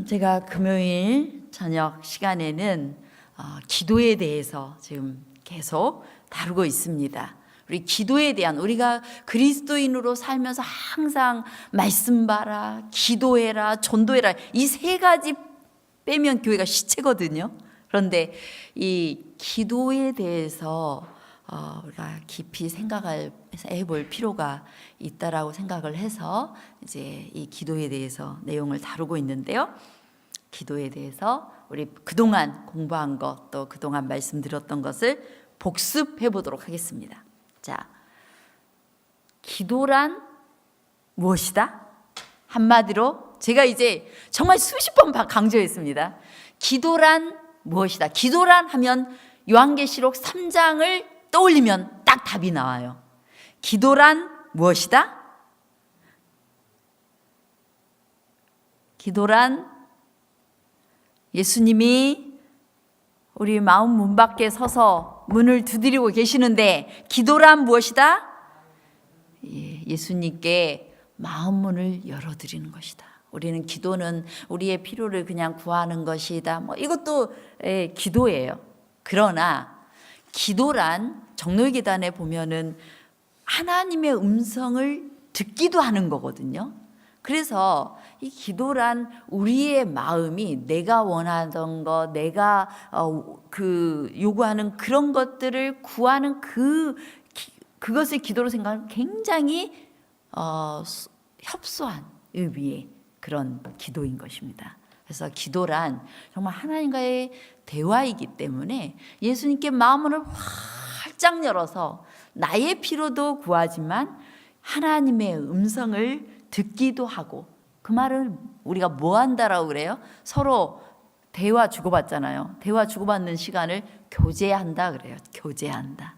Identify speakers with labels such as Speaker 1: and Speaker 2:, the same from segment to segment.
Speaker 1: 제가 금요일 저녁 시간에는 기도에 대해서 지금 계속 다루고 있습니다. 우리 기도에 대한, 우리가 그리스도인으로 살면서 항상 말씀 봐라, 기도해라, 전도해라, 이 세 가지 빼면 교회가 시체거든요. 그런데 이 기도에 대해서 우리가 깊이 생각을 해볼 필요가 있다라고 생각을 해서 이제 이 기도에 대해서 내용을 다루고 있는데요. 기도에 대해서 우리 그동안 공부한 것, 또 그동안 말씀드렸던 것을 복습해 보도록 하겠습니다. 자, 기도란 무엇이다? 한마디로 제가 이제 정말 수십 번 강조했습니다. 기도란 무엇이다? 기도란 하면 요한계시록 3장을 떠올리면 딱 답이 나와요. 기도란 무엇이다? 기도란 예수님이 우리 마음 문 밖에 서서 문을 두드리고 계시는데 기도란 무엇이다? 예수님께 마음 문을 열어드리는 것이다. 우리는 기도는 우리의 필요를 그냥 구하는 것이다. 이것도 기도예요. 그러나 기도란 정로기단에 보면은 하나님의 음성을 듣기도 하는 거거든요. 그래서 이 기도란 우리의 마음이 내가 원하던 것, 내가 요구하는 그런 것들을 구하는 그것을 기도로 생각하는 굉장히 협소한 의미의 그런 기도인 것입니다. 그래서 기도란 정말 하나님과의 대화이기 때문에 예수님께 마음을 활짝 열어서 나의 필요도 구하지만 하나님의 음성을 듣기도 하고, 그 말은 우리가 뭐 한다라고 그래요? 서로 대화 주고받잖아요. 대화 주고받는 시간을 교제한다 그래요. 교제한다.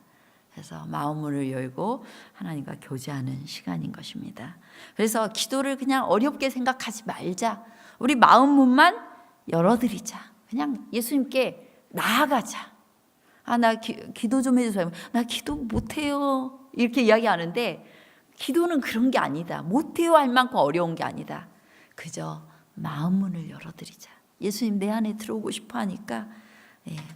Speaker 1: 그래서 마음문을 열고 하나님과 교제하는 시간인 것입니다. 그래서 기도를 그냥 어렵게 생각하지 말자. 우리 마음문만 열어드리자. 그냥 예수님께 나아가자. 나 기도 좀 해주세요. 나 기도 못해요. 이렇게 이야기하는데 기도는 그런 게 아니다. 못해요 할 만큼 어려운 게 아니다. 그저 마음문을 열어드리자. 예수님 내 안에 들어오고 싶어 하니까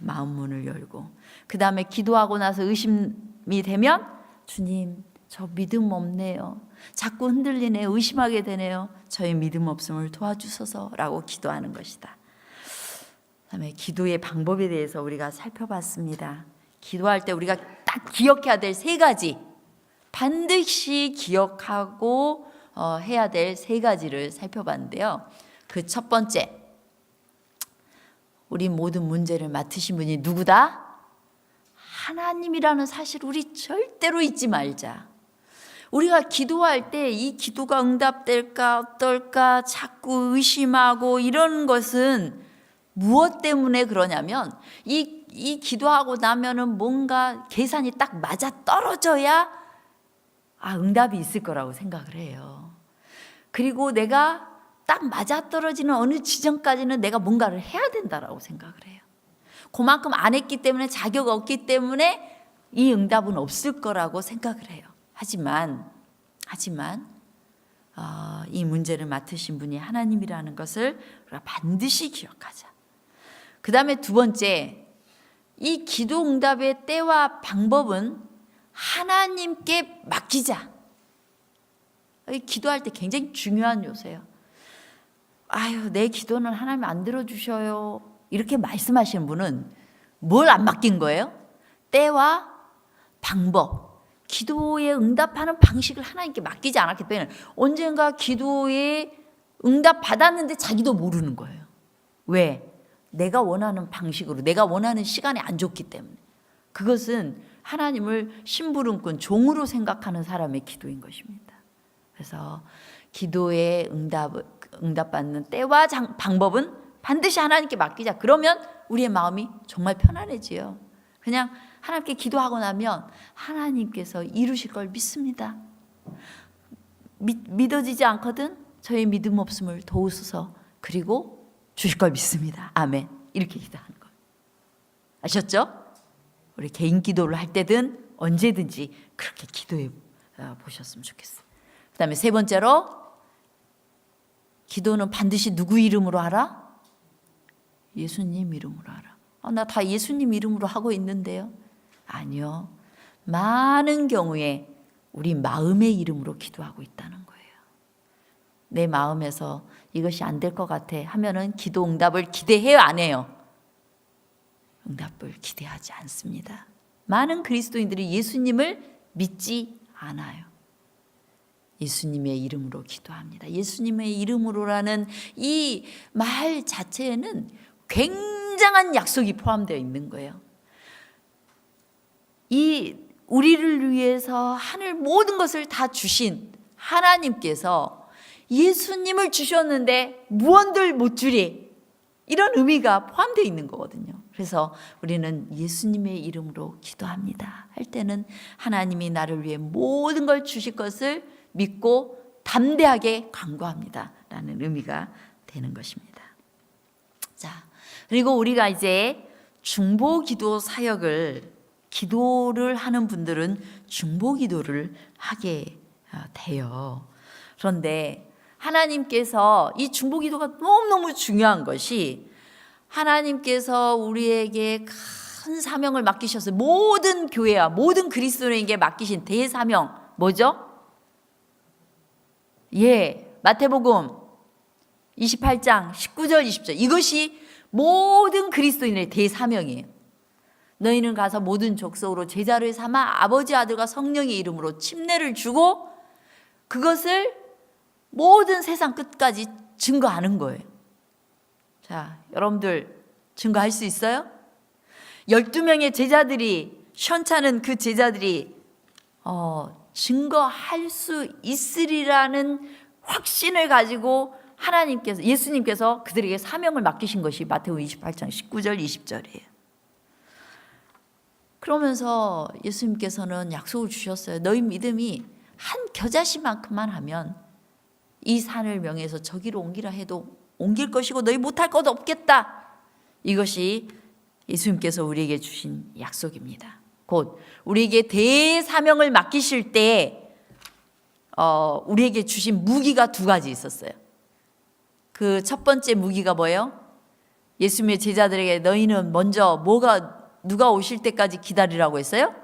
Speaker 1: 마음문을 열고, 그 다음에 기도하고 나서 의심이 되면 주님 저 믿음 없네요. 자꾸 흔들리네요. 의심하게 되네요. 저의 믿음 없음을 도와주소서라고 기도하는 것이다. 그다음에 기도의 방법에 대해서 우리가 살펴봤습니다. 기도할 때 우리가 딱 기억해야 될 세 가지, 반드시 기억하고 해야 될 세 가지를 살펴봤는데요. 그 첫 번째, 우리 모든 문제를 맡으신 분이 누구다? 하나님이라는 사실 우리 절대로 잊지 말자. 우리가 기도할 때 이 기도가 응답될까 어떨까 자꾸 의심하고 이런 것은 무엇 때문에 그러냐면 이 기도하고 나면은 뭔가 계산이 딱 맞아 떨어져야 응답이 있을 거라고 생각을 해요. 그리고 내가 딱 맞아 떨어지는 어느 지점까지는 내가 뭔가를 해야 된다라고 생각을 해요. 그만큼 안 했기 때문에, 자격 없기 때문에 이 응답은 없을 거라고 생각을 해요. 하지만 이 문제를 맡으신 분이 하나님이라는 것을 우리가 반드시 기억하자. 그 다음에 두 번째, 이 기도 응답의 때와 방법은 하나님께 맡기자. 기도할 때 굉장히 중요한 요소예요. 내 기도는 하나님 안 들어주셔요. 이렇게 말씀하시는 분은 뭘 안 맡긴 거예요? 때와 방법. 기도에 응답하는 방식을 하나님께 맡기지 않았기 때문에 언젠가 기도에 응답 받았는데 자기도 모르는 거예요. 왜? 내가 원하는 방식으로, 내가 원하는 시간에 안 줬기 때문에. 그것은 하나님을 심부름꾼, 종으로 생각하는 사람의 기도인 것입니다. 그래서 기도에 응답받는 때와 방법은 반드시 하나님께 맡기자. 그러면 우리의 마음이 정말 편안해져요. 그냥 하나님께 기도하고 나면 하나님께서 이루실 걸 믿습니다. 믿어지지 않거든 저의 믿음 없음을 도우소서. 그리고 주실 걸 믿습니다. 아멘. 이렇게 기도하는 거예요. 아셨죠? 우리 개인 기도를 할 때든 언제든지 그렇게 기도해 보셨으면 좋겠어요. 그 다음에 세 번째로 기도는 반드시 누구 이름으로 하라? 예수님 이름으로 하라. 나 다 예수님 이름으로 하고 있는데요. 아니요. 많은 경우에 우리 마음의 이름으로 기도하고 있다는 거예요. 내 마음에서 이것이 안 될 것 같아 하면은 기도 응답을 기대해요, 안 해요? 응답을 기대하지 않습니다. 많은 그리스도인들이 예수님을 믿지 않아요. 예수님의 이름으로 기도합니다. 예수님의 이름으로라는 이 말 자체에는 굉장한 약속이 포함되어 있는 거예요. 이 우리를 위해서 하늘 모든 것을 다 주신 하나님께서 예수님을 주셨는데 무언들 못 주리, 이런 의미가 포함되어 있는 거거든요. 그래서 우리는 예수님의 이름으로 기도합니다 할 때는 하나님이 나를 위해 모든 걸 주실 것을 믿고 담대하게 간구합니다 라는 의미가 되는 것입니다. 자, 그리고 우리가 이제 중보기도 사역을, 기도를 하는 분들은 중보기도를 하게 돼요. 그런데 하나님께서 이 중보기도가 너무너무 중요한 것이, 하나님께서 우리에게 큰 사명을 맡기셨어요. 모든 교회와 모든 그리스도인에게 맡기신 대사명 뭐죠? 마태복음 28장 19절 20절, 이것이 모든 그리스도인의 대사명이에요. 너희는 가서 모든 족속으로 제자를 삼아 아버지, 아들과 성령의 이름으로 침례를 주고 그것을 모든 세상 끝까지 증거하는 거예요. 자, 여러분들 증거할 수 있어요? 12명의 제자들이, 시원찮은 그 제자들이 증거할 수 있으리라는 확신을 가지고 하나님께서, 예수님께서 그들에게 사명을 맡기신 것이 마태복음 28장 19절 20절이에요. 그러면서 예수님께서는 약속을 주셨어요. 너희 믿음이 한 겨자씨만큼만 하면 이 산을 명해서 저기로 옮기라 해도 옮길 것이고 너희 못할 것 없겠다. 이것이 예수님께서 우리에게 주신 약속입니다. 곧 우리에게 대사명을 맡기실 때 우리에게 주신 무기가 두 가지 있었어요. 그 첫 번째 무기가 뭐예요? 예수님의 제자들에게 너희는 먼저 누가 오실 때까지 기다리라고 했어요?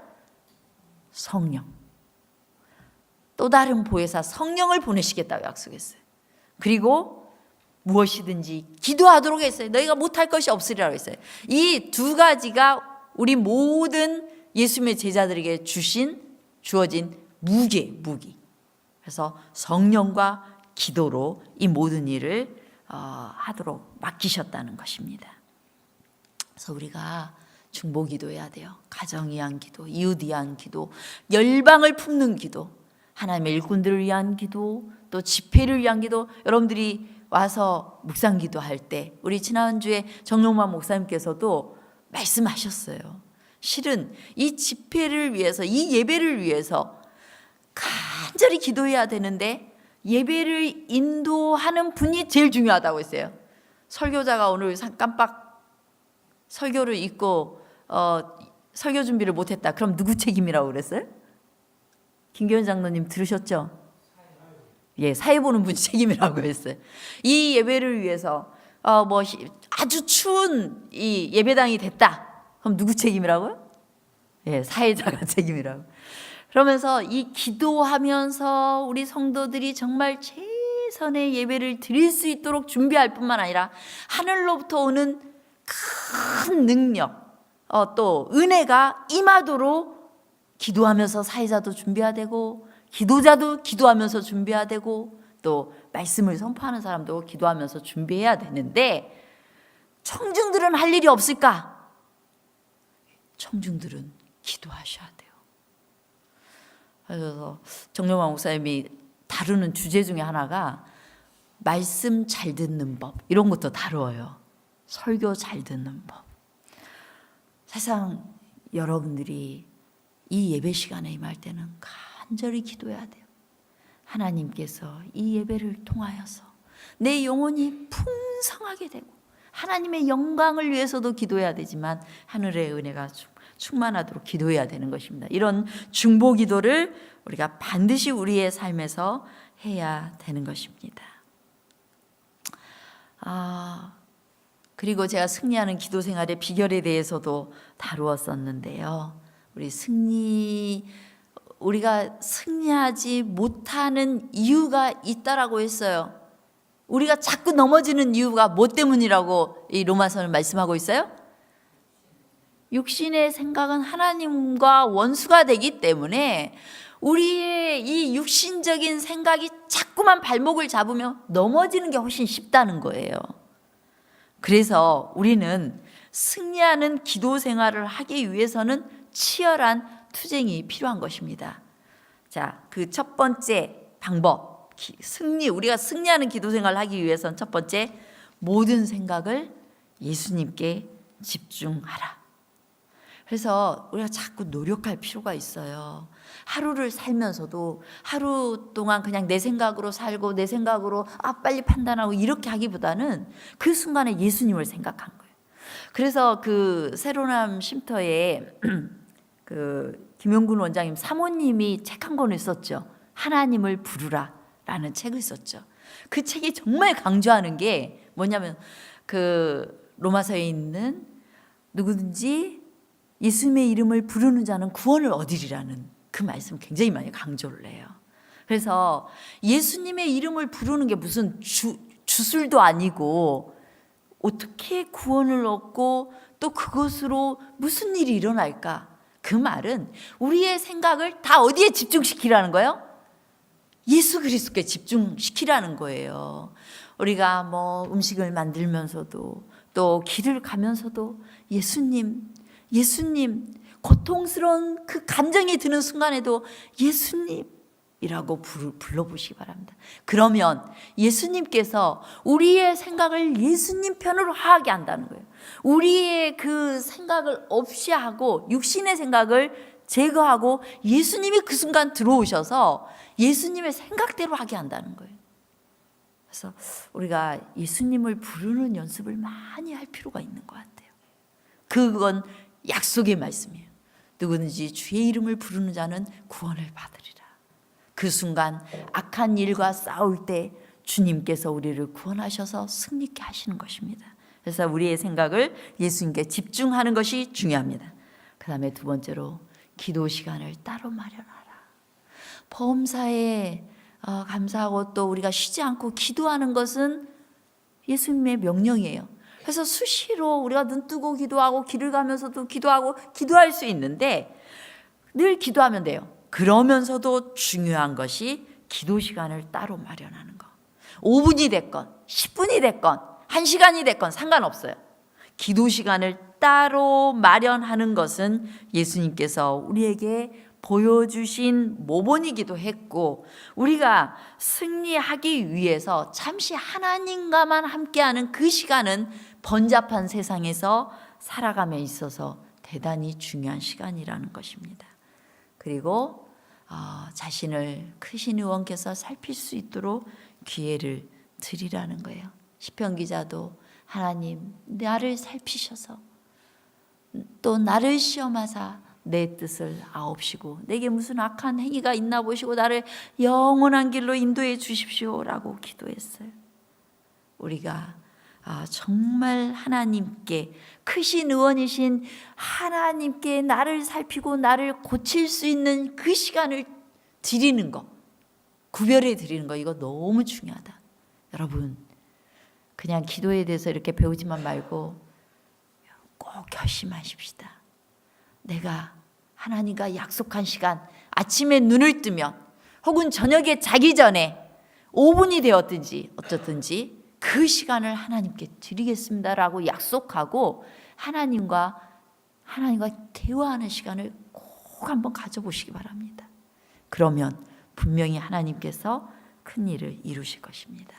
Speaker 1: 성령. 또 다른 보혜사 성령을 보내시겠다고 약속했어요. 그리고 무엇이든지 기도하도록 했어요. 너희가 못할 것이 없으리라고 했어요. 이 두 가지가 우리 모든 예수님의 제자들에게 주어진 무기. 그래서 성령과 기도로 이 모든 일을 하도록 맡기셨다는 것입니다. 그래서 우리가 중보기도해야 돼요. 가정 위한 기도, 이웃 위한 기도, 열방을 품는 기도, 하나님의 일꾼들을 위한 기도, 또 집회를 위한 기도. 여러분들이 와서 묵상 기도할 때 우리 지난주에 정용만 목사님께서도 말씀하셨어요. 실은 이 집회를 위해서, 이 예배를 위해서 간절히 기도해야 되는데 예배를 인도하는 분이 제일 중요하다고 했어요. 설교자가 오늘 깜빡 설교를 잊고 설교 준비를 못했다. 그럼 누구 책임이라고 그랬어요? 김교현 장로님 들으셨죠? 사회 보는 분이 책임이라고 했어요. 이 예배를 위해서 아주 추운 이 예배당이 됐다. 그럼 누구 책임이라고요? 사회자가 책임이라고. 그러면서 이 기도하면서 우리 성도들이 정말 최선의 예배를 드릴 수 있도록 준비할 뿐만 아니라 하늘로부터 오는 큰 능력, 또 은혜가 임하도록 기도하면서 사회자도 준비해야 되고, 기도자도 기도하면서 준비해야 되고, 또 말씀을 선포하는 사람도 기도하면서 준비해야 되는데, 청중들은 할 일이 없을까? 청중들은 기도하셔야 돼요. 그래서 정용환 목사님이 다루는 주제 중에 하나가 말씀 잘 듣는 법, 이런 것도 다루어요. 설교 잘 듣는 법. 사실상 여러분들이 이 예배 시간에 임할 때는 간절히 기도해야 돼요. 하나님께서 이 예배를 통하여서 내 영혼이 풍성하게 되고 하나님의 영광을 위해서도 기도해야 되지만 하늘의 은혜가 충만하도록 기도해야 되는 것입니다. 이런 중보 기도를 우리가 반드시 우리의 삶에서 해야 되는 것입니다. 그리고 제가 승리하는 기도 생활의 비결에 대해서도 다루었었는데요. 우리가 승리하지 못하는 이유가 있다라고 했어요. 우리가 자꾸 넘어지는 이유가 뭐 때문이라고 이 로마서는 말씀하고 있어요? 육신의 생각은 하나님과 원수가 되기 때문에 우리의 이 육신적인 생각이 자꾸만 발목을 잡으면 넘어지는 게 훨씬 쉽다는 거예요. 그래서 우리는 승리하는 기도 생활을 하기 위해서는 치열한 투쟁이 필요한 것입니다. 자, 그 첫 번째 방법, 우리가 승리하는 기도 생활을 하기 위해서는 첫 번째, 모든 생각을 예수님께 집중하라. 그래서 우리가 자꾸 노력할 필요가 있어요. 하루를 살면서도 하루 동안 그냥 내 생각으로 살고 내 생각으로 빨리 판단하고 이렇게 하기보다는 그 순간에 예수님을 생각한 거예요. 그래서 그 새로남 쉼터에 그 김용근 원장님 사모님이 책 한 권을 썼죠. 하나님을 부르라 라는 책을 썼죠. 그 책이 정말 강조하는 게 뭐냐면 그 로마서에 있는 누구든지 예수님의 이름을 부르는 자는 구원을 얻으리라는 그 말씀 굉장히 많이 강조를 해요. 그래서 예수님의 이름을 부르는 게 무슨 주술도 아니고 어떻게 구원을 얻고 또 그것으로 무슨 일이 일어날까? 그 말은 우리의 생각을 다 어디에 집중시키라는 거예요? 예수 그리스도께 집중시키라는 거예요. 우리가 뭐 음식을 만들면서도 또 길을 가면서도 예수님 고통스러운 그 감정이 드는 순간에도 예수님이라고 불러보시기 바랍니다. 그러면 예수님께서 우리의 생각을 예수님 편으로 하게 한다는 거예요. 우리의 그 생각을 없이 하고 육신의 생각을 제거하고 예수님이 그 순간 들어오셔서 예수님의 생각대로 하게 한다는 거예요. 그래서 우리가 예수님을 부르는 연습을 많이 할 필요가 있는 것 같아요. 그건 약속의 말씀이에요. 누구든지 주의 이름을 부르는 자는 구원을 받으리라. 그 순간 악한 일과 싸울 때 주님께서 우리를 구원하셔서 승리케 하시는 것입니다. 그래서 우리의 생각을 예수님께 집중하는 것이 중요합니다. 그 다음에 두 번째로 기도 시간을 따로 마련하라. 범사에 감사하고 또 우리가 쉬지 않고 기도하는 것은 예수님의 명령이에요. 그래서 수시로 우리가 눈 뜨고 기도하고 길을 가면서도 기도하고 기도할 수 있는데 늘 기도하면 돼요. 그러면서도 중요한 것이 기도 시간을 따로 마련하는 거. 5분이 됐건 10분이 됐건 1시간이 됐건 상관없어요. 기도 시간을 따로 마련하는 것은 예수님께서 우리에게 보여주신 모본이기도 했고 우리가 승리하기 위해서 잠시 하나님과만 함께하는 그 시간은 번잡한 세상에서 살아감에 있어서 대단히 중요한 시간이라는 것입니다. 그리고 자신을 크신 의원께서 살필 수 있도록 기회를 드리라는 거예요. 시편 기자도 하나님 나를 살피셔서 또 나를 시험하사 내 뜻을 아옵시고 내게 무슨 악한 행위가 있나 보시고 나를 영원한 길로 인도해 주십시오라고 기도했어요. 우리가 정말 하나님께 크신 의원이신 하나님께 나를 살피고 나를 고칠 수 있는 그 시간을 드리는 거, 구별해 드리는 거, 이거 너무 중요하다. 여러분 그냥 기도에 대해서 이렇게 배우지만 말고 꼭 결심하십시다. 내가 하나님과 약속한 시간, 아침에 눈을 뜨면 혹은 저녁에 자기 전에 5분이 되었든지 어쨌든지 그 시간을 하나님께 드리겠습니다라고 약속하고 하나님과 대화하는 시간을 꼭 한번 가져보시기 바랍니다. 그러면 분명히 하나님께서 큰 일을 이루실 것입니다.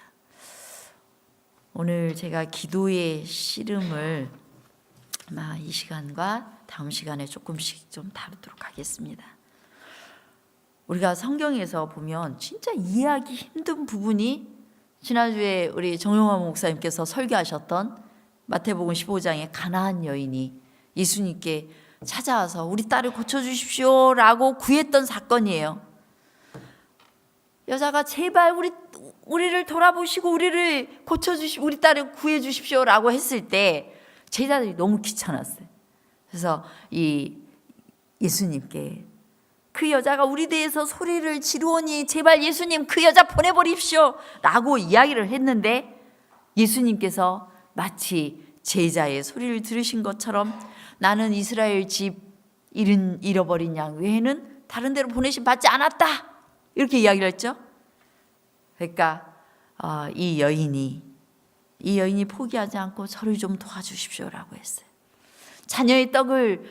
Speaker 1: 오늘 제가 기도의 씨름을 아마 이 시간과 다음 시간에 조금씩 좀 다루도록 하겠습니다. 우리가 성경에서 보면 진짜 이해하기 힘든 부분이 지난주에 우리 정용환 목사님께서 설교하셨던 마태복음 15장의 가나안 여인이 예수님께 찾아와서 우리 딸을 고쳐주십시오라고 구했던 사건이에요. 여자가 제발 우리를 돌아보시고 우리를 고쳐주시고 우리 딸을 구해주십시오라고 했을 때 제자들이 너무 귀찮았어요. 그래서 이 예수님께 그 여자가 우리 대해서 소리를 지르오니 제발 예수님 그 여자 보내버립시오 라고 이야기를 했는데 예수님께서 마치 제자의 소리를 들으신 것처럼 나는 이스라엘 집 잃어버린 양 외에는 다른 데로 보내심 받지 않았다 이렇게 이야기를 했죠. 그러니까 이 여인이 포기하지 않고 저를 좀 도와주십시오라고 했어요. 자녀의 떡을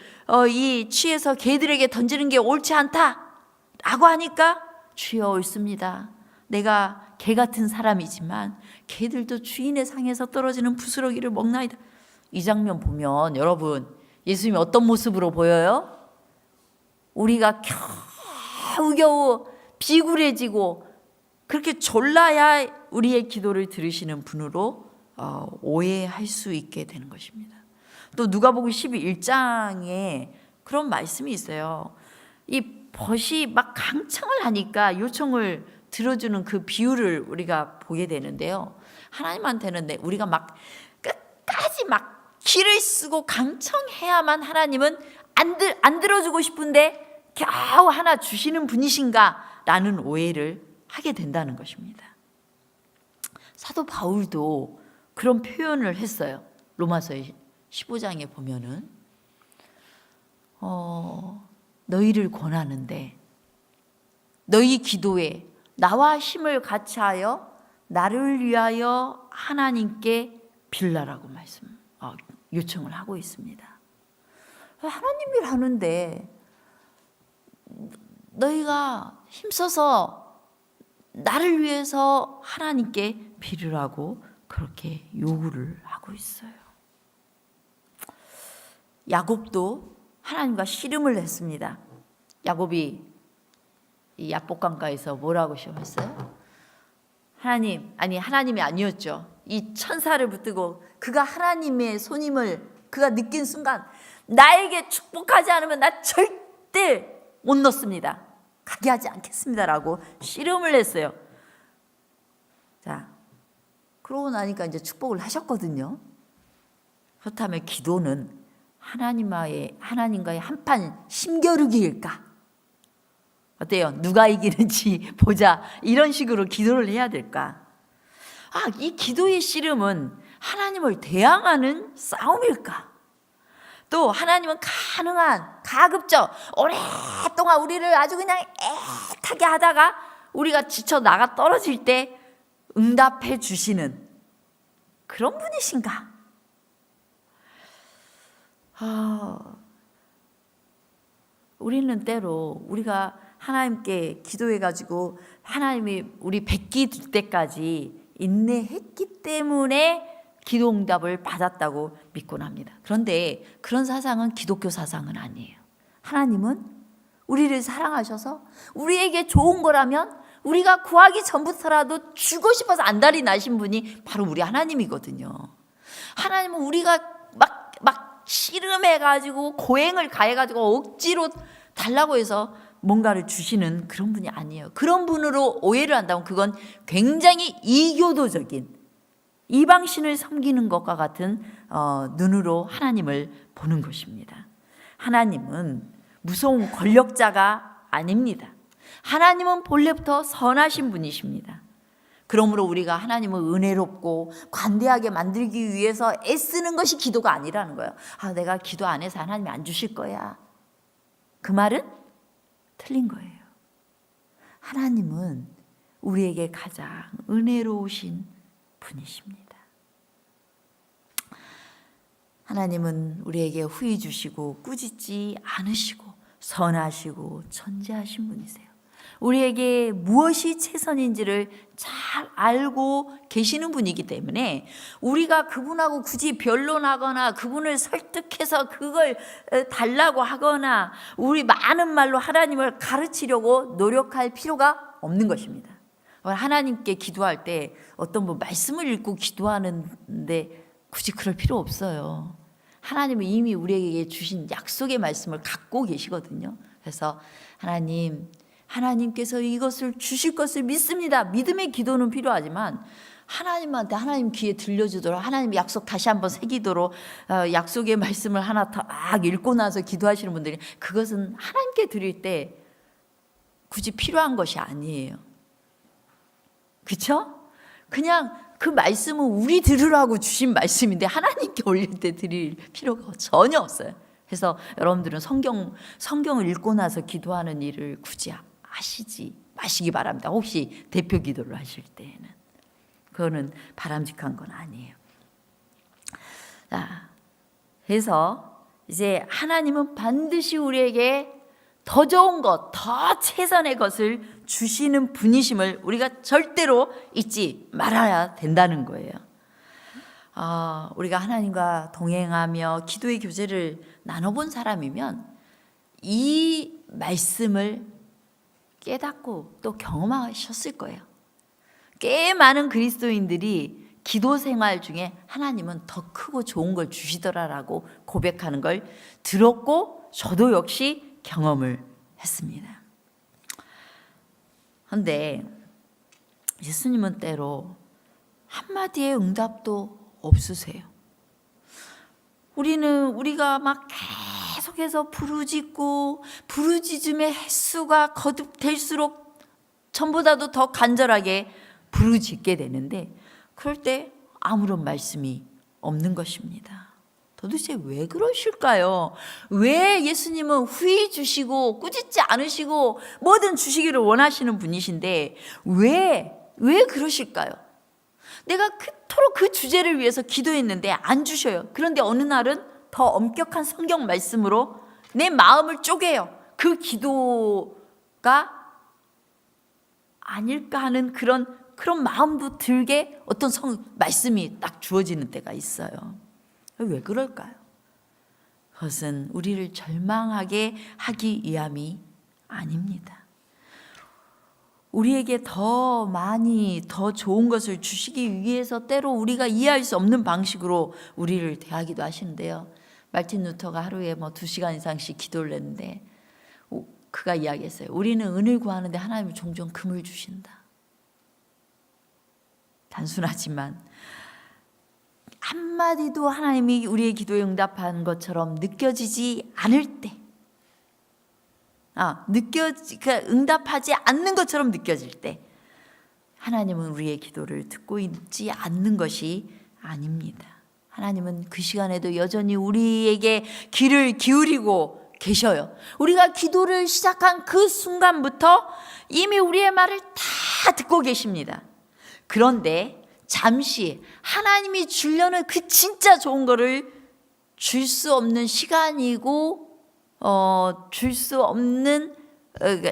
Speaker 1: 이 취해서 개들에게 던지는 게 옳지 않다라고 하니까 주여 옳습니다. 내가 개 같은 사람이지만 개들도 주인의 상에서 떨어지는 부스러기를 먹나이다. 이 장면 보면 여러분 예수님이 어떤 모습으로 보여요? 우리가 겨우겨우 비굴해지고 그렇게 졸라야 우리의 기도를 들으시는 분으로 오해할 수 있게 되는 것입니다. 또 누가복음 11장에 그런 말씀이 있어요. 이 벗이 막 강청을 하니까 요청을 들어주는 그 비유를 우리가 보게 되는데요. 하나님한테는 우리가 막 끝까지 막 기를 쓰고 강청해야만 하나님은 안 들어주고 싶은데 겨우 하나 주시는 분이신가 라는 오해를 하게 된다는 것입니다. 사도 바울도 그런 표현을 했어요. 로마서 15장에 보면은 너희를 권하는데 너희 기도에 나와 힘을 같이하여 나를 위하여 하나님께 빌라라고 요청을 하고 있습니다. 하나님이 하는데 너희가 힘써서 나를 위해서 하나님께 빌으라고 그렇게 요구를 하고 있어요. 야곱도 하나님과 씨름을 했습니다. 야곱이 이 야복강가에서 뭐라고 시험했어요? 하나님이 아니었죠. 이 천사를 붙들고 그가 하나님의 손임을 그가 느낀 순간 나에게 축복하지 않으면 나 절대 못 넣습니다. 가게 하지 않겠습니다라고 씨름을 했어요. 자, 그러고 나니까 이제 축복을 하셨거든요. 그렇다면 기도는 하나님과의 한판 심겨루기일까? 어때요? 누가 이기는지 보자. 이런 식으로 기도를 해야 될까? 이 기도의 씨름은 하나님을 대항하는 싸움일까? 또 하나님은 가급적 오랫동안 우리를 아주 그냥 애타게 하다가 우리가 지쳐 나가 떨어질 때 응답해 주시는 그런 분이신가? 우리는 때로 우리가 하나님께 기도해가지고 하나님이 우리 뵙기 될 때까지 인내했기 때문에 기도 응답을 받았다고 믿곤 합니다. 그런데 그런 사상은 기독교 사상은 아니에요. 하나님은 우리를 사랑하셔서 우리에게 좋은 거라면 우리가 구하기 전부터라도 주고 싶어서 안달이 나신 분이 바로 우리 하나님이거든요. 하나님은 우리가 막 씨름해가지고 고행을 가해가지고 억지로 달라고 해서 뭔가를 주시는 그런 분이 아니에요. 그런 분으로 오해를 한다면 그건 굉장히 이교도적인 이방신을 섬기는 것과 같은 눈으로 하나님을 보는 것입니다. 하나님은 무서운 권력자가 아닙니다. 하나님은 본래부터 선하신 분이십니다. 그러므로 우리가 하나님을 은혜롭고 관대하게 만들기 위해서 애쓰는 것이 기도가 아니라는 거예요. 내가 기도 안 해서 하나님이 안 주실 거야. 그 말은 틀린 거예요. 하나님은 우리에게 가장 은혜로우신 분이십니다. 하나님은 우리에게 후히 주시고 꾸짖지 않으시고 선하시고 천재하신 분이세요. 우리에게 무엇이 최선인지를 잘 알고 계시는 분이기 때문에 우리가 그분하고 굳이 변론하거나 그분을 설득해서 그걸 달라고 하거나 우리 많은 말로 하나님을 가르치려고 노력할 필요가 없는 것입니다. 하나님께 기도할 때 어떤 말씀을 읽고 기도하는데 굳이 그럴 필요 없어요. 하나님은 이미 우리에게 주신 약속의 말씀을 갖고 계시거든요. 그래서 하나님 하나님께서 이것을 주실 것을 믿습니다. 믿음의 기도는 필요하지만 하나님한테 하나님 귀에 들려주도록, 하나님 약속 다시 한번 새기도록 약속의 말씀을 하나 딱 읽고 나서 기도하시는 분들이, 그것은 하나님께 드릴 때 굳이 필요한 것이 아니에요. 그렇죠? 그냥 그 말씀은 우리 들으라고 주신 말씀인데 하나님께 올릴 때 드릴 필요가 전혀 없어요. 그래서 여러분들은 성경을 읽고 나서 기도하는 일을 굳이 하시지 마시기 바랍니다. 혹시 대표 기도를 하실 때에는. 그거는 바람직한 건 아니에요. 자, 그래서 이제 하나님은 반드시 우리에게 더 좋은 것, 더 최선의 것을 주시는 분이심을 우리가 절대로 잊지 말아야 된다는 거예요. 우리가 하나님과 동행하며 기도의 교제를 나눠본 사람이면 이 말씀을 깨닫고 또 경험하셨을 거예요. 꽤 많은 그리스도인들이 기도 생활 중에 하나님은 더 크고 좋은 걸 주시더라라고 고백하는 걸 들었고 저도 역시 경험을 했습니다. 그런데 예수님은 때로 한마디의 응답도 없으세요. 우리가 막 계속해서 부르짖고 부르짖음의 횟수가 거듭될수록 전보다도 더 간절하게 부르짖게 되는데 그럴 때 아무런 말씀이 없는 것입니다. 도대체 왜 그러실까요? 왜 예수님은 후히 주시고 꾸짖지 않으시고 뭐든 주시기를 원하시는 분이신데 왜 그러실까요? 내가 그토록 그 주제를 위해서 기도했는데 안 주셔요. 그런데 어느 날은 더 엄격한 성경 말씀으로 내 마음을 쪼개요. 그 기도가 아닐까 하는 그런 마음도 들게 어떤 말씀이 딱 주어지는 때가 있어요. 왜 그럴까요? 그것은 우리를 절망하게 하기 위함이 아닙니다. 우리에게 더 많이 더 좋은 것을 주시기 위해서 때로 우리가 이해할 수 없는 방식으로 우리를 대하기도 하시는데요. 말틴 루터가 하루에 2시간 이상씩 기도를 했는데 그가 이야기했어요. 우리는 은을 구하는데 하나님은 종종 금을 주신다. 단순하지만 한마디도 하나님이 우리의 기도에 응답하는 것처럼 느껴지지 않을 때, 응답하지 않는 것처럼 느껴질 때 하나님은 우리의 기도를 듣고 있지 않는 것이 아닙니다. 하나님은 그 시간에도 여전히 우리에게 귀를 기울이고 계셔요. 우리가 기도를 시작한 그 순간부터 이미 우리의 말을 다 듣고 계십니다. 그런데 잠시 하나님이 주려는 그 진짜 좋은 거를 줄 수 없는 시간이고 줄 수 없는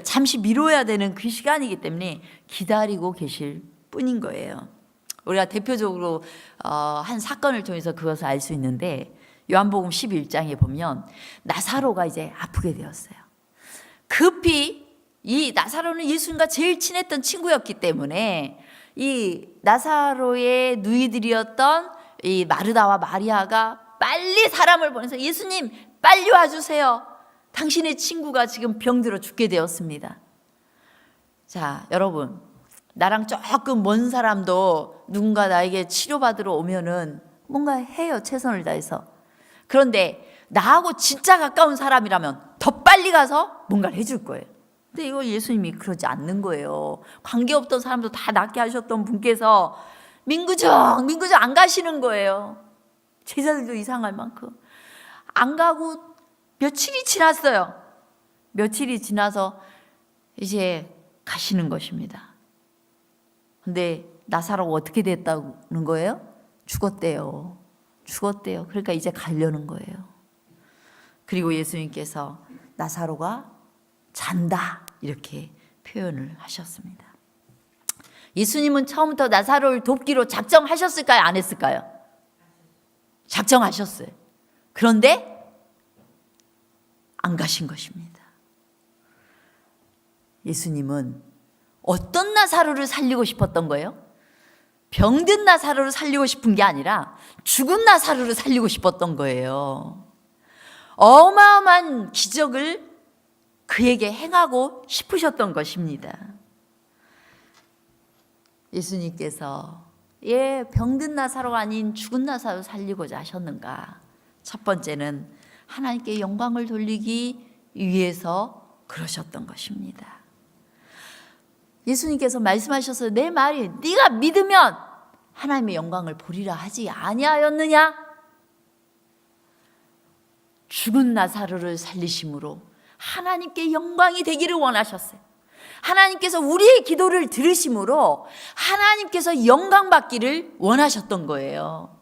Speaker 1: 잠시 미뤄야 되는 그 시간이기 때문에 기다리고 계실 뿐인 거예요. 우리가 대표적으로 한 사건을 통해서 그것을 알 수 있는데 요한복음 11장에 보면 나사로가 이제 아프게 되었어요. 급히 이 나사로는 예수님과 제일 친했던 친구였기 때문에 이 나사로의 누이들이었던 이 마르다와 마리아가 빨리 사람을 보내서 예수님 빨리 와주세요. 당신의 친구가 지금 병들어 죽게 되었습니다. 자, 여러분, 나랑 조금 먼 사람도 누군가 나에게 치료받으러 오면은 뭔가 해요. 최선을 다해서. 그런데 나하고 진짜 가까운 사람이라면 더 빨리 가서 뭔가를 해줄 거예요. 근데 이거 예수님이 그러지 않는 거예요. 관계없던 사람도 다 낫게 하셨던 분께서 민구정 안 가시는 거예요. 제자들도 이상할 만큼. 안 가고 며칠이 지났어요. 며칠이 지나서 이제 가시는 것입니다. 근데 나사로가 어떻게 됐다는 거예요? 죽었대요. 그러니까 이제 가려는 거예요. 그리고 예수님께서 나사로가 잔다 이렇게 표현을 하셨습니다. 예수님은 처음부터 나사로를 돕기로 작정하셨을까요? 안 했을까요? 작정하셨어요. 그런데 안 가신 것입니다. 예수님은 어떤 나사로를 살리고 싶었던 거예요? 병든 나사로를 살리고 싶은 게 아니라 죽은 나사로를 살리고 싶었던 거예요. 어마어마한 기적을 그에게 행하고 싶으셨던 것입니다. 예수님께서 병든 나사로가 아닌 죽은 나사로 살리고자 하셨는가? 첫 번째는 하나님께 영광을 돌리기 위해서 그러셨던 것입니다. 예수님께서 말씀하셔서 내 말이 네가 믿으면 하나님의 영광을 보리라 하지 아니하였느냐? 죽은 나사로를 살리심으로 하나님께 영광이 되기를 원하셨어요. 하나님께서 우리의 기도를 들으심으로 하나님께서 영광 받기를 원하셨던 거예요.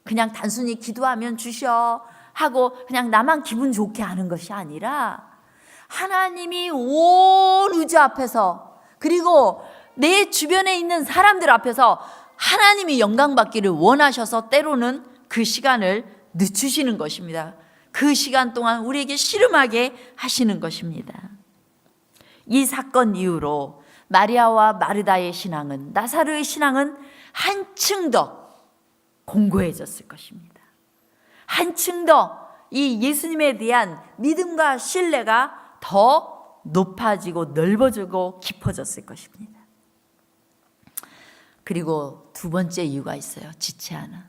Speaker 1: 그냥 단순히 기도하면 주셔 하고 그냥 나만 기분 좋게 하는 것이 아니라 하나님이 온 우주 앞에서 그리고 내 주변에 있는 사람들 앞에서 하나님이 영광 받기를 원하셔서 때로는 그 시간을 늦추시는 것입니다. 그 시간 동안 우리에게 씨름하게 하시는 것입니다. 이 사건 이후로 마리아와 마르다의 신앙은, 나사로의 신앙은 한층 더 공고해졌을 것입니다. 한층 더 이 예수님에 대한 믿음과 신뢰가 더 높아지고 넓어지고 깊어졌을 것입니다. 그리고 두 번째 이유가 있어요. 지체하는.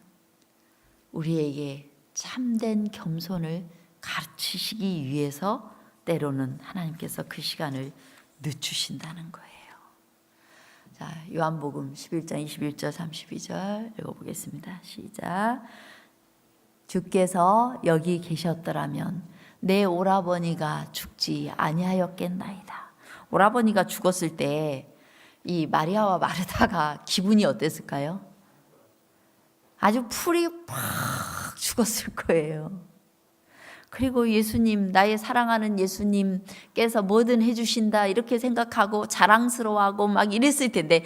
Speaker 1: 우리에게 참된 겸손을 가르치시기 위해서 때로는 하나님께서 그 시간을 늦추신다는 거예요. 자, 요한복음 11장 21절 32절 읽어보겠습니다. 시작. 주께서 여기 계셨더라면 내 오라버니가 죽지 아니하였겠나이다. 오라버니가 죽었을 때 이 마리아와 마르다가 기분이 어땠을까요? 아주 풀이 팍 죽었을 거예요. 그리고 예수님, 나의 사랑하는 예수님께서 뭐든 해주신다 이렇게 생각하고 자랑스러워하고 막 이랬을 텐데,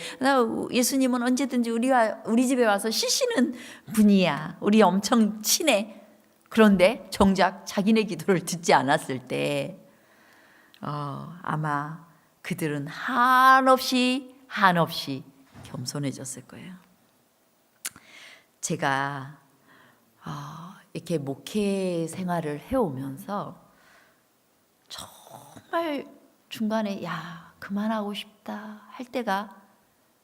Speaker 1: 예수님은 언제든지 우리 집에 와서 쉬시는 분이야. 우리 엄청 친해. 그런데 정작 자기네 기도를 듣지 않았을 때 아마 그들은 한없이 겸손해졌을 거예요. 제가 이렇게 목회 생활을 해오면서 정말 중간에 그만하고 싶다 할 때가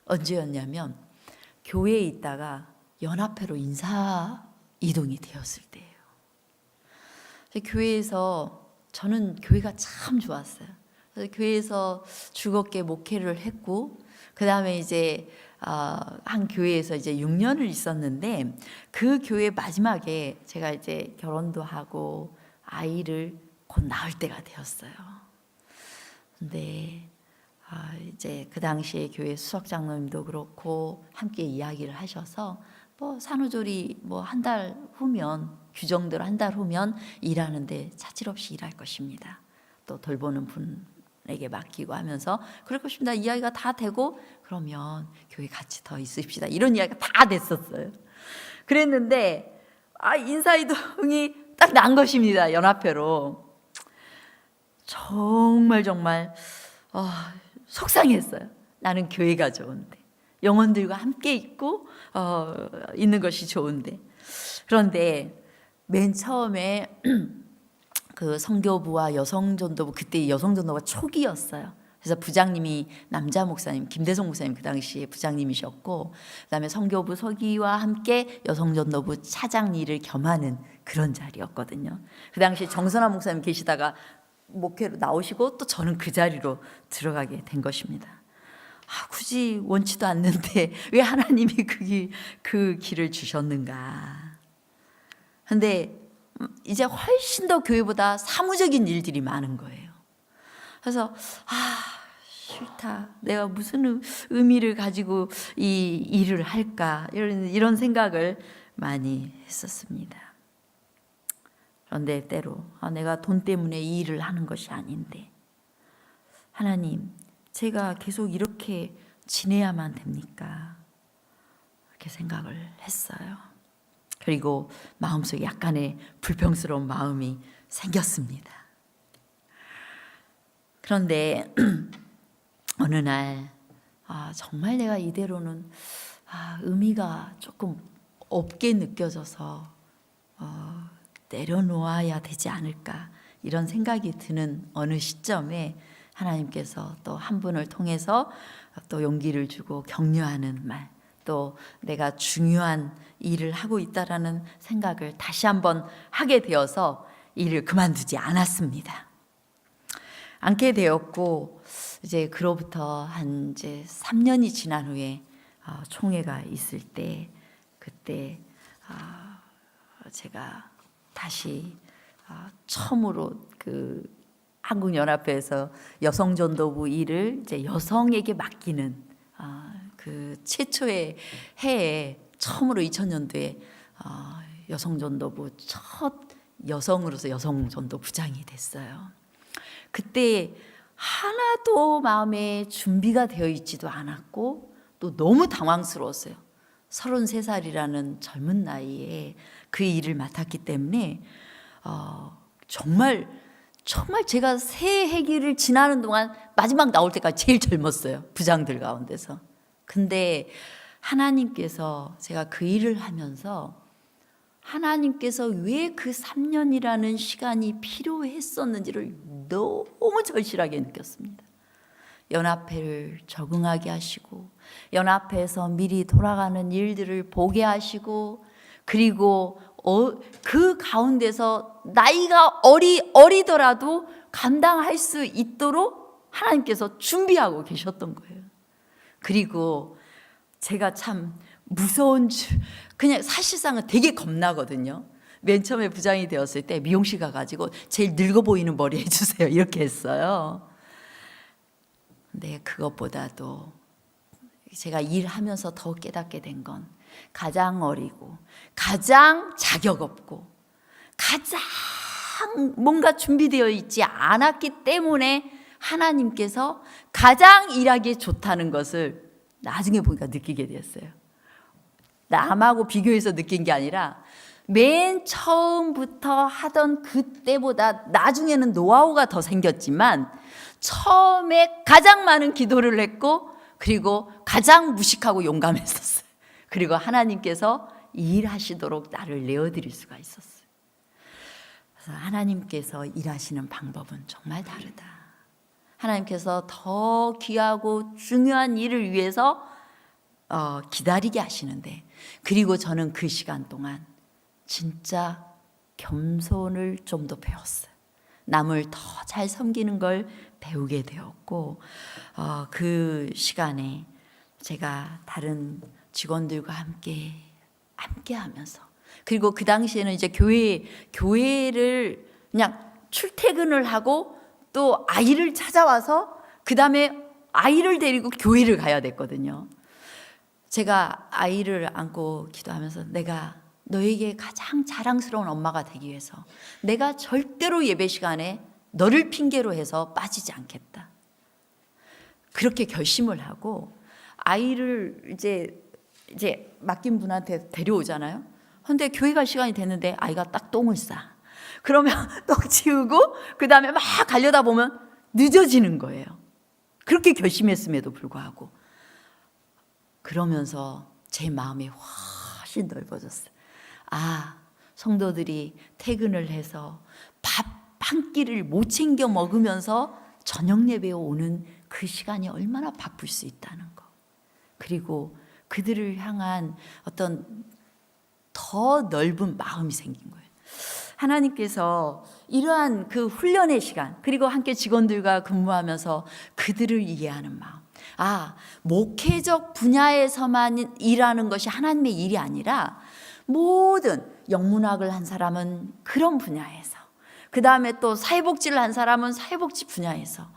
Speaker 1: 언제였냐면 교회에 있다가 연합회로 인사 이동이 되었을 때예요. 교회에서 저는 교회가 참 좋았어요. 그래서 교회에서 즐겁게 목회를 했고 그 다음에 이제 한 교회에서 이제 6년을 있었는데 그 교회 마지막에 제가 이제 결혼도 하고 아이를 곧 낳을 때가 되었어요. 근데 이제 그 당시에 교회 수석장로님도 그렇고 함께 이야기를 하셔서 산후조리 한 달 후면 규정대로 한 달 후면 일하는데 차질 없이 일할 것입니다. 또 돌보는 분에게 맡기고 하면서 그럴 것입니다. 이야기가 다 되고 그러면 교회 같이 더 있읍시다. 이런 이야기가 다 됐었어요. 그랬는데 인사이동이 딱 난 것입니다. 연합회로. 정말 속상했어요. 나는 교회가 좋은데 영혼들과 함께 있고 있는 것이 좋은데. 그런데 맨 처음에 그 선교부와 여성전도부, 그때 여성전도가 초기였어요. 그래서 부장님이 남자 목사님, 김대성 목사님 그 당시에 부장님이셨고, 그다음에 선교부 서기와 함께 여성전도부 차장 일을 겸하는 그런 자리였거든요. 그 당시에 정선아 목사님 계시다가 목회로 나오시고 또 저는 그 자리로 들어가게 된 것입니다. 굳이 원치도 않는데 왜 하나님이 그 길을 주셨는가. 근데 이제 훨씬 더 교회보다 사무적인 일들이 많은 거예요. 그래서 싫다. 내가 무슨 의미를 가지고 이 일을 할까 이런 생각을 많이 했었습니다. 그런데 때로 내가 돈 때문에 이 일을 하는 것이 아닌데 하나님, 제가 계속 이렇게 지내야만 됩니까? 이렇게 생각을 했어요. 그리고 마음속에 약간의 불평스러운 마음이 생겼습니다. 그런데 어느 날 정말 내가 이대로는 의미가 조금 없게 느껴져서 내려놓아야 되지 않을까 이런 생각이 드는 어느 시점에 하나님께서 또 한 분을 통해서 또 용기를 주고 격려하는 말, 또 내가 중요한 일을 하고 있다라는 생각을 다시 한번 하게 되어서 일을 그만두지 않았습니다. 않게 되었고, 이제 그로부터 한 이제 3년이 지난 후에 총회가 있을 때, 그때 제가 다시 처음으로 그 한국연합회에서 여성전도부 일을 이제 여성에게 맡기는 그 최초의 해에 처음으로 2000년도에 여성전도부 첫 여성으로서 여성전도부장이 됐어요. 그때 하나도 마음에 준비가 되어 있지도 않았고 또 너무 당황스러웠어요. 33살이라는 젊은 나이에 그 일을 맡았기 때문에 정말 제가 새 해기를 지나는 동안 마지막 나올 때까지 제일 젊었어요. 부장들 가운데서. 근데 하나님께서 제가 그 일을 하면서 하나님께서 왜 그 3년이라는 시간이 필요했었는지를 너무 절실하게 느꼈습니다. 연합회를 적응하게 하시고 연합회에서 미리 돌아가는 일들을 보게 하시고 그리고 그 가운데서 나이가 어리더라도 감당할 수 있도록 하나님께서 준비하고 계셨던 거예요. 그리고 제가 참 무서운 그냥 사실상은 되게 겁나거든요. 맨 처음에 부장이 되었을 때 미용실 가가지고 제일 늙어 보이는 머리 해주세요 이렇게 했어요. 근데 그것보다도 제가 일하면서 더 깨닫게 된 건 가장 어리고 가장 자격 없고 가장 뭔가 준비되어 있지 않았기 때문에 하나님께서 가장 일하기 좋다는 것을 나중에 보니까 느끼게 되었어요. 남하고 비교해서 느낀 게 아니라 맨 처음부터 하던 그때보다 나중에는 노하우가 더 생겼지만 처음에 가장 많은 기도를 했고 그리고 가장 무식하고 용감했었어요. 그리고 하나님께서 일하시도록 나를 내어드릴 수가 있었어요. 그래서 하나님께서 일하시는 방법은 정말 다르다. 하나님께서 더 귀하고 중요한 일을 위해서 기다리게 하시는데 그리고 저는 그 시간 동안 진짜 겸손을 좀 더 배웠어요. 남을 더 잘 섬기는 걸 배우게 되었고 그 시간에 제가 다른 직원들과 함께 하면서 그리고 그 당시에는 이제 교회를 그냥 출퇴근을 하고 또 아이를 찾아와서 그 다음에 아이를 데리고 교회를 가야 됐거든요. 제가 아이를 안고 기도하면서 내가 너에게 가장 자랑스러운 엄마가 되기 위해서 내가 절대로 예배 시간에 너를 핑계로 해서 빠지지 않겠다. 그렇게 결심을 하고 아이를 이제 맡긴 분한테 데려오잖아요. 그런데 교회 갈 시간이 됐는데 아이가 딱 똥을 싸. 그러면 똥 치우고 그 다음에 막 가려다 보면 늦어지는 거예요. 그렇게 결심했음에도 불구하고 그러면서 제 마음이 훨씬 넓어졌어요. 성도들이 퇴근을 해서 밥 한 끼를 못 챙겨 먹으면서 저녁 예배에 오는 그 시간이 얼마나 바쁠 수 있다는 거. 그리고 그들을 향한 어떤 더 넓은 마음이 생긴 거예요. 하나님께서 이러한 그 훈련의 시간 그리고 함께 직원들과 근무하면서 그들을 이해하는 마음. 목회적 분야에서만 일하는 것이 하나님의 일이 아니라 모든 영문학을 한 사람은 그런 분야에서 그 다음에 또 사회복지를 한 사람은 사회복지 분야에서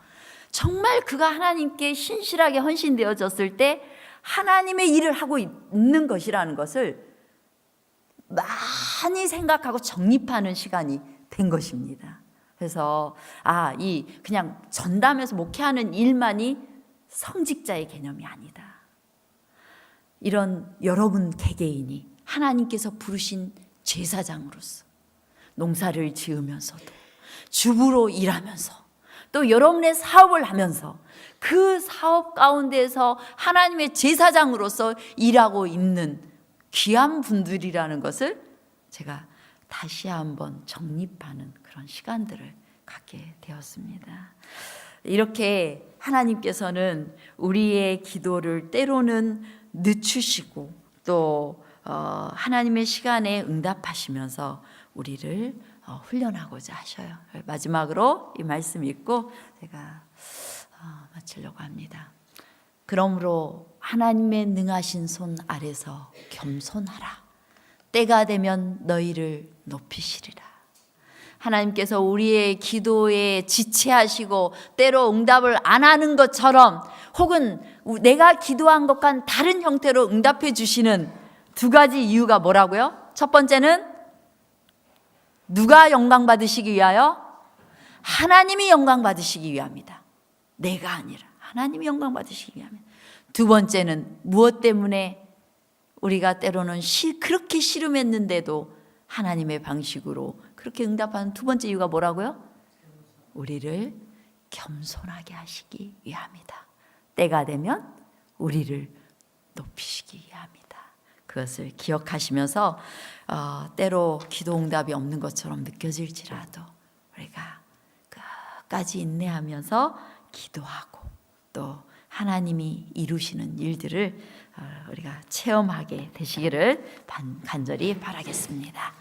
Speaker 1: 정말 그가 하나님께 신실하게 헌신되어졌을 때 하나님의 일을 하고 있는 것이라는 것을 많이 생각하고 정립하는 시간이 된 것입니다. 그래서 이 그냥 전담해서 목회하는 일만이 성직자의 개념이 아니다. 이런 여러분 개개인이 하나님께서 부르신 제사장으로서 농사를 지으면서도 주부로 일하면서 또 여러분의 사업을 하면서 그 사업 가운데서 하나님의 제사장으로서 일하고 있는 귀한 분들이라는 것을 제가 다시 한번 정립하는 그런 시간들을 갖게 되었습니다. 이렇게 하나님께서는 우리의 기도를 때로는 늦추시고 또 하나님의 시간에 응답하시면서 우리를 훈련하고자 하셔요. 마지막으로 이 말씀 읽고 제가 마치려고 합니다. 그러므로 하나님의 능하신 손 아래서 겸손하라. 때가 되면 너희를 높이시리라. 하나님께서 우리의 기도에 지체하시고 때로 응답을 안 하는 것처럼 혹은 내가 기도한 것과는 다른 형태로 응답해 주시는 두 가지 이유가 뭐라고요? 첫 번째는 누가 영광 받으시기 위하여? 하나님이 영광 받으시기 위함이다. 내가 아니라 하나님이 영광 받으시기 위함이다. 두 번째는 무엇 때문에 우리가 때로는 그렇게 씨름했는데도 하나님의 방식으로 그렇게 응답하는 두 번째 이유가 뭐라고요? 우리를 겸손하게 하시기 위함이다. 때가 되면 우리를 높이시기 위함이다. 그것을 기억하시면서 때로 기도 응답이 없는 것처럼 느껴질지라도 우리가 끝까지 인내하면서 기도하고 또 하나님이 이루시는 일들을 우리가 체험하게 되시기를 간절히 바라겠습니다.